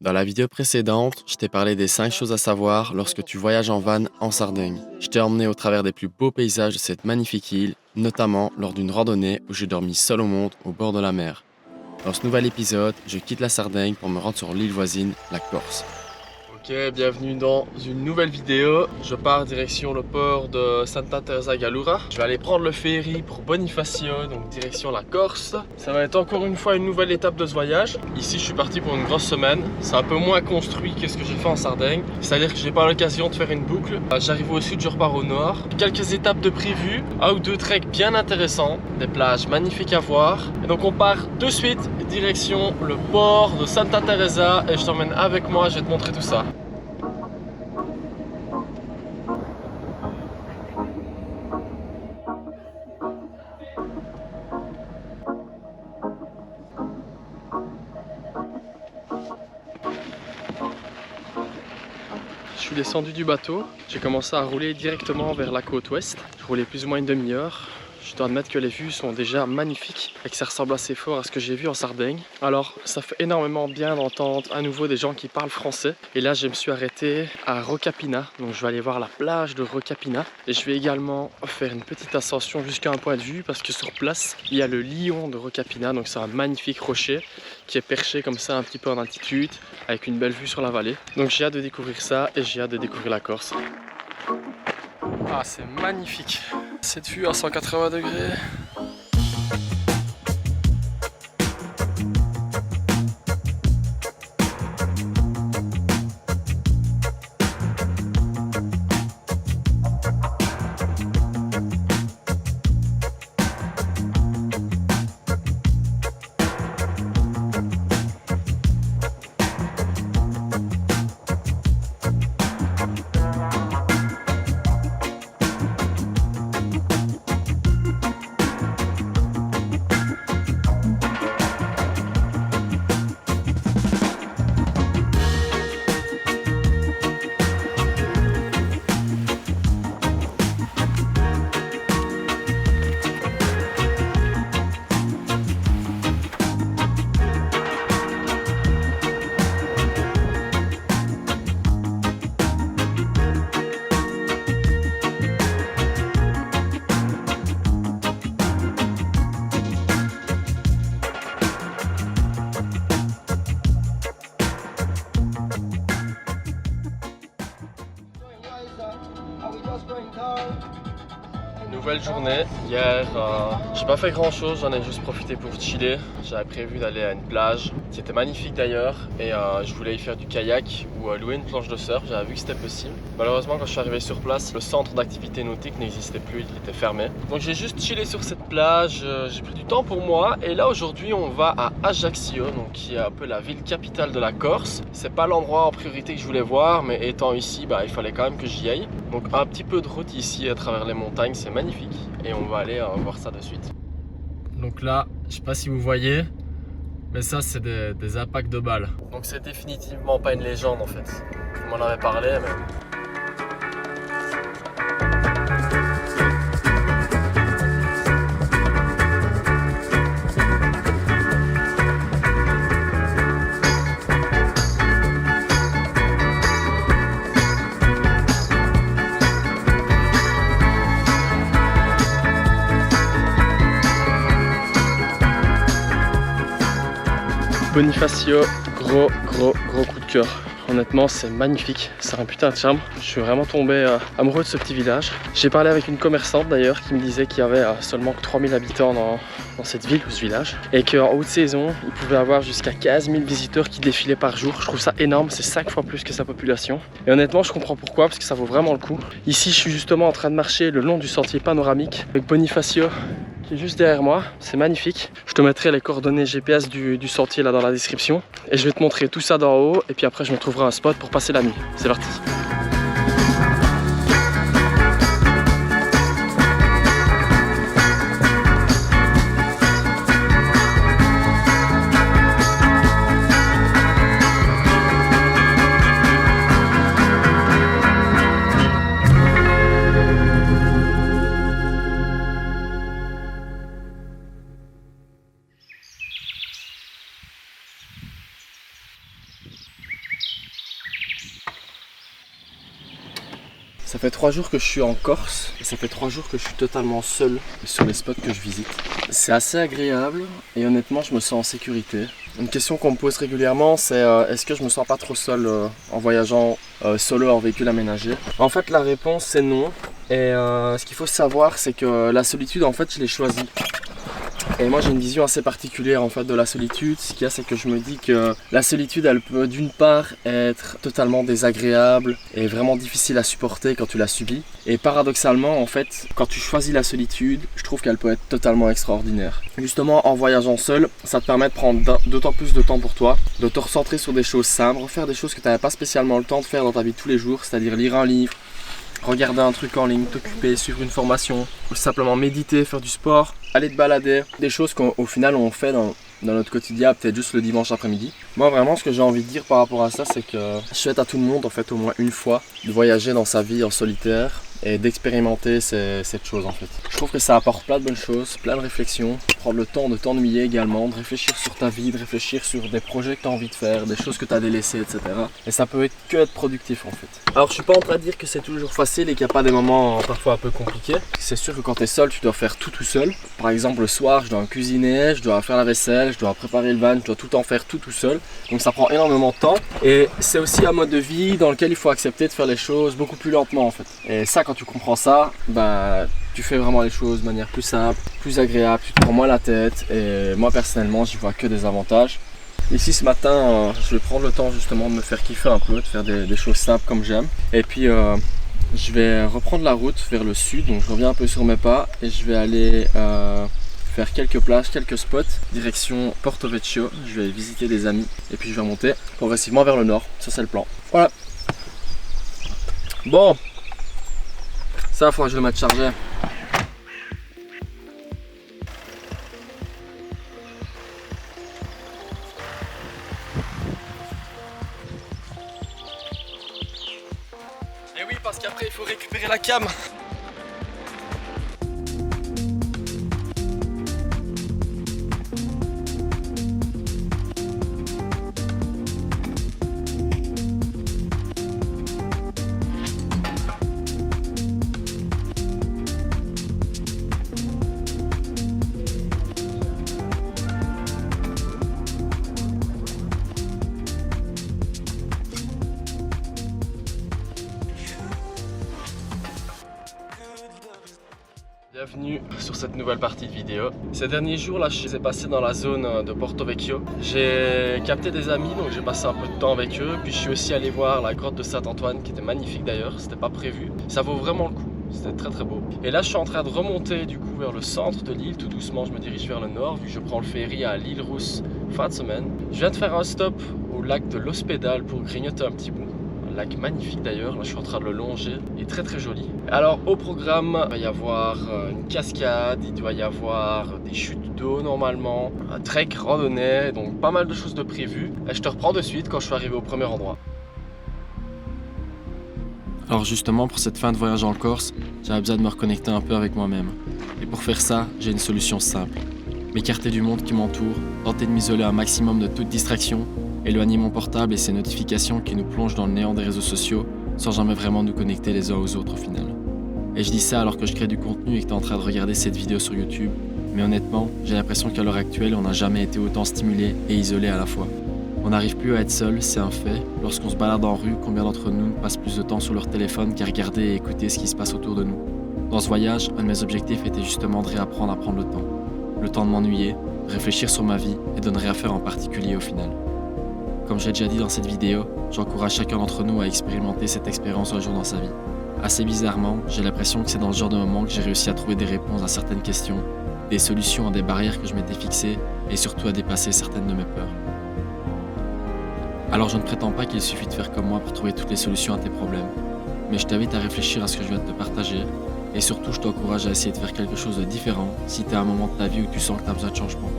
Dans la vidéo précédente, je t'ai parlé des 5 choses à savoir lorsque tu voyages en van en Sardaigne. Je t'ai emmené au travers des plus beaux paysages de cette magnifique île, notamment lors d'une randonnée où j'ai dormi seul au monde au bord de la mer. Dans ce nouvel épisode, je quitte la Sardaigne pour me rendre sur l'île voisine, la Corse. Ok, bienvenue dans une nouvelle vidéo. Je pars direction le port de Santa Teresa Gallura. Je vais aller prendre le ferry pour Bonifacio, donc direction la Corse. Ça va être encore une fois une nouvelle étape de ce voyage. Ici, je suis parti pour une grosse semaine. C'est un peu moins construit que ce que j'ai fait en Sardaigne. C'est-à-dire que j'ai pas l'occasion de faire une boucle. J'arrive au sud, je repars au nord. Quelques étapes de prévues, un ou deux treks bien intéressants, des plages magnifiques à voir. Et donc on part de suite direction le port de Santa Teresa et je t'emmène avec moi, je vais te montrer tout ça. Je suis descendu du bateau, j'ai commencé à rouler directement vers la côte ouest. Je roulais plus ou moins une demi-heure. Je dois admettre que les vues sont déjà magnifiques et que ça ressemble assez fort à ce que j'ai vu en Sardaigne. Alors ça fait énormément bien d'entendre à nouveau des gens qui parlent français. Et là je me suis arrêté à Rocapina, donc je vais aller voir la plage de Rocapina. Et je vais également faire une petite ascension jusqu'à un point de vue parce que sur place il y a le lion de Rocapina, donc c'est un magnifique rocher qui est perché comme ça un petit peu en altitude avec une belle vue sur la vallée. Donc j'ai hâte de découvrir ça et j'ai hâte de découvrir la Corse. Ah, c'est magnifique, cette vue à 180 degrés. Nouvelle journée, hier j'ai pas fait grand chose, j'en ai juste profité pour chiller. J'avais prévu d'aller à une plage qui était magnifique d'ailleurs et je voulais y faire du kayak ou louer une planche de surf, j'avais vu que c'était possible. Malheureusement quand je suis arrivé sur place, le centre d'activité nautique n'existait plus, il était fermé. Donc j'ai juste chillé sur cette plage, j'ai pris du temps pour moi et là aujourd'hui on va à Ajaccio, donc qui est un peu la ville capitale de la Corse. C'est pas l'endroit en priorité que je voulais voir, mais étant ici, il fallait quand même que j'y aille. Donc un petit peu de route ici à travers les montagnes, c'est magnifique et on va aller voir ça de suite. Donc là, je sais pas si vous voyez, mais ça c'est des impacts de balles. Donc c'est définitivement pas une légende en fait. Je m'en avais parlé mais... Bonifacio, gros coup de cœur. Honnêtement, c'est magnifique, c'est un putain de charme. Je suis vraiment tombé amoureux de ce petit village. J'ai parlé avec une commerçante d'ailleurs qui me disait qu'il y avait seulement 3000 habitants dans cette ville ou ce village. Et qu'en haute saison, il pouvait avoir jusqu'à 15 000 visiteurs qui défilaient par jour. Je trouve ça énorme, c'est 5 fois plus que sa population. Et honnêtement, je comprends pourquoi, parce que ça vaut vraiment le coup. Ici, je suis justement en train de marcher le long du sentier panoramique avec Bonifacio qui est juste derrière moi, c'est magnifique. Je te mettrai les coordonnées GPS du sentier là dans la description et je vais te montrer tout ça d'en haut et puis après je me trouverai un spot pour passer la nuit. C'est parti. Ça fait 3 jours que je suis en Corse et ça fait 3 jours que je suis totalement seul sur les spots que je visite. C'est assez agréable et honnêtement je me sens en sécurité. Une question qu'on me pose régulièrement, c'est est-ce que je me sens pas trop seul en voyageant solo en véhicule aménagé? En fait la réponse c'est non. Et ce qu'il faut savoir c'est que la solitude en fait je l'ai choisie. Et moi j'ai une vision assez particulière en fait de la solitude. Ce qu'il y a c'est que je me dis que la solitude elle peut d'une part être totalement désagréable et vraiment difficile à supporter quand tu la subis. Et paradoxalement en fait quand tu choisis la solitude, je trouve qu'elle peut être totalement extraordinaire. Justement en voyageant seul, ça te permet de prendre d'autant plus de temps pour toi, de te recentrer sur des choses simples, faire des choses que tu n'avais pas spécialement le temps de faire dans ta vie de tous les jours, c'est-à-dire lire un livre, regarder un truc en ligne, t'occuper, suivre une formation, ou simplement méditer, faire du sport, aller te balader, des choses qu'au final on fait dans notre quotidien, peut-être juste le dimanche après-midi. Moi vraiment ce que j'ai envie de dire par rapport à ça, c'est que je souhaite à tout le monde en fait au moins une fois de voyager dans sa vie en solitaire et d'expérimenter cette chose en fait. Je trouve que ça apporte plein de bonnes choses, plein de réflexions, prendre le temps de t'ennuyer également, de réfléchir sur ta vie, de réfléchir sur des projets que tu as envie de faire, des choses que tu as délaissées, etc. Et ça peut être que être productif en fait. Alors je suis pas en train de dire que c'est toujours facile et qu'il n'y a pas des moments parfois un peu compliqués. C'est sûr que quand tu es seul, tu dois faire tout seul. Par exemple le soir, je dois cuisiner, je dois faire la vaisselle, je dois préparer le van, je dois tout en faire tout seul. Donc ça prend énormément de temps. Et c'est aussi un mode de vie dans lequel il faut accepter de faire les choses beaucoup plus lentement en fait. Et ça quand tu comprends ça, bah tu fais vraiment les choses de manière plus simple, plus agréable, tu te prends moins la tête et moi personnellement j'y vois que des avantages. Ici ce matin je vais prendre le temps justement de me faire kiffer un peu, de faire des choses simples comme j'aime. Et puis je vais reprendre la route vers le sud, donc je reviens un peu sur mes pas et je vais aller faire quelques plages, quelques spots, direction Porto Vecchio. Je vais visiter des amis et puis je vais monter progressivement vers le nord, ça c'est le plan. Voilà. Bon, ça il faudra que je le mette chargé. Et oui, parce qu'après il faut récupérer la cam. Bienvenue sur cette nouvelle partie de vidéo. Ces derniers jours là, je les ai passés dans la zone de Porto Vecchio. J'ai capté des amis, donc j'ai passé un peu de temps avec eux. Puis je suis aussi allé voir la grotte de Saint-Antoine qui était magnifique d'ailleurs, c'était pas prévu. Ça vaut vraiment le coup, c'était très beau. Et là je suis en train de remonter du coup vers le centre de l'île. Tout doucement je me dirige vers le nord, vu que je prends le ferry à l'île Rousse fin de semaine. Je viens de faire un stop au lac de l'Hospédale pour grignoter un petit bout. Lac magnifique d'ailleurs, là je suis en train de le longer, il est très joli. Alors au programme, il va y avoir une cascade, il doit y avoir des chutes d'eau normalement, un trek, randonnée, donc pas mal de choses de prévues. Et je te reprends de suite quand je suis arrivé au premier endroit. Alors justement pour cette fin de voyage en Corse, j'avais besoin de me reconnecter un peu avec moi-même. Et pour faire ça, j'ai une solution simple. M'écarter du monde qui m'entoure, tenter de m'isoler un maximum de toute distraction, éloigner mon portable et ses notifications qui nous plongent dans le néant des réseaux sociaux sans jamais vraiment nous connecter les uns aux autres au final. Et je dis ça alors que je crée du contenu et que tu es en train de regarder cette vidéo sur YouTube, mais honnêtement, j'ai l'impression qu'à l'heure actuelle, on n'a jamais été autant stimulé et isolé à la fois. On n'arrive plus à être seul, c'est un fait. Lorsqu'on se balade en rue, combien d'entre nous passent plus de temps sur leur téléphone qu'à regarder et écouter ce qui se passe autour de nous? Dans ce voyage, un de mes objectifs était justement de réapprendre à prendre le temps. Le temps de m'ennuyer, de réfléchir sur ma vie et de ne rien faire en particulier au final. Comme j'ai déjà dit dans cette vidéo, j'encourage chacun d'entre nous à expérimenter cette expérience un jour dans sa vie. Assez bizarrement, j'ai l'impression que c'est dans ce genre de moment que j'ai réussi à trouver des réponses à certaines questions, des solutions à des barrières que je m'étais fixées et surtout à dépasser certaines de mes peurs. Alors je ne prétends pas qu'il suffit de faire comme moi pour trouver toutes les solutions à tes problèmes, mais je t'invite à réfléchir à ce que je viens de te partager et surtout je t'encourage à essayer de faire quelque chose de différent si tu es à un moment de ta vie où tu sens que tu as besoin de changement.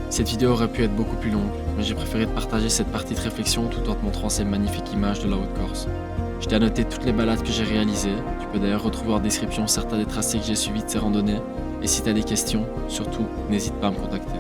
Cette vidéo aurait pu être beaucoup plus longue, mais j'ai préféré te partager cette partie de réflexion tout en te montrant ces magnifiques images de la Haute-Corse. Je t'ai annoté toutes les balades que j'ai réalisées, tu peux d'ailleurs retrouver en description certains des tracés que j'ai suivis de ces randonnées, et si tu as des questions, surtout, n'hésite pas à me contacter.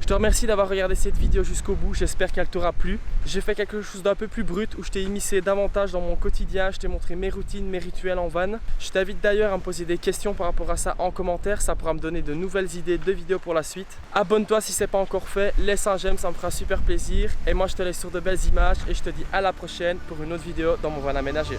Je te remercie d'avoir regardé cette vidéo jusqu'au bout, j'espère qu'elle t'aura plu. J'ai fait quelque chose d'un peu plus brut où je t'ai immiscé davantage dans mon quotidien, je t'ai montré mes routines, mes rituels en van. Je t'invite d'ailleurs à me poser des questions par rapport à ça en commentaire, ça pourra me donner de nouvelles idées de vidéos pour la suite. Abonne-toi si ce n'est pas encore fait, laisse un j'aime, ça me fera super plaisir. Et moi je te laisse sur de belles images et je te dis à la prochaine pour une autre vidéo dans mon van aménagé.